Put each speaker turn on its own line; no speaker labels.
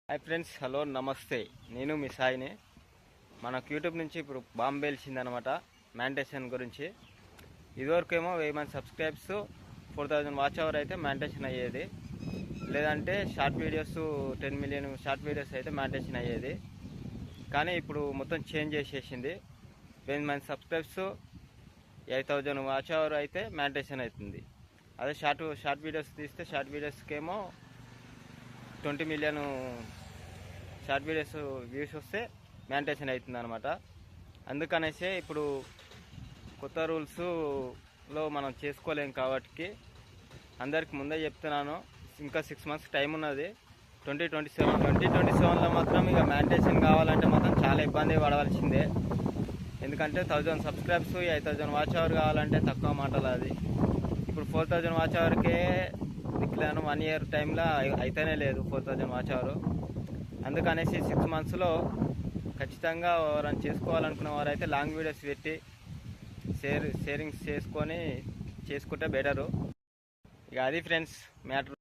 Hi friends, hello నమస్తే. నేను మీ సాయిని. మనకు యూట్యూబ్ నుంచి ఇప్పుడు బాంబే వెలిసిందనమాట మ్యానిటేషన్ గురించి. ఇదివరకేమో 1000 మంది సబ్స్క్రైబ్స్ 4000 వాచ్ అవర్ అయితే మ్యానిటేషన్ అయ్యేది. లేదంటే short videos 10 million short videos అయితే మ్యానిటేషన్ అయ్యేది. కానీ ఇప్పుడు మొత్తం చేంజ్ చేసేసింది. 1000 మంది సబ్స్క్రైబ్స్ 8000 వాచ్ అవర్ అయితే మ్యానిటేషన్ అవుతుంది. అదే షార్ట్ వీడియోస్ తీస్తే షార్ట్ వీడియోస్కేమో 20 మిలియన్ షార్ట్ వీడియోస్ వ్యూస్ వస్తే మ్యానిటేషన్ అవుతుంది అనమాట. అందుకనేసి ఇప్పుడు కొత్త రూల్స్లో మనం చేసుకోలేం కాబట్టి అందరికి ముందే చెప్తున్నాను. ఇంకా 6 మంత్స్ టైం ఉన్నది. 2027లో మాత్రం ఇక మ్యానిటేషన్ కావాలంటే మాత్రం చాలా ఇబ్బంది పడవలసిందే. ఎందుకంటే 1000 సబ్స్క్రైబ్స్ 8000 వాచ్ అవర్ కావాలంటే తక్కువ మాటలు. అది ఇప్పుడు 4000 వాచ్ అవర్కే దిక్కులేను. 1 ఇయర్ టైంలో అయితేనే లేదు 4000 వాచ్ అవర్. అందుకనేసి 6 మంత్స్లో ఖచ్చితంగా ఎవరైనా చేసుకోవాలనుకున్న వారైతే లాంగ్ వీడియోస్ పెట్టి షేరింగ్స్ చేసుకుంటే బెటరు. ఇక అది ఫ్రెండ్స్ మ్యాటర్.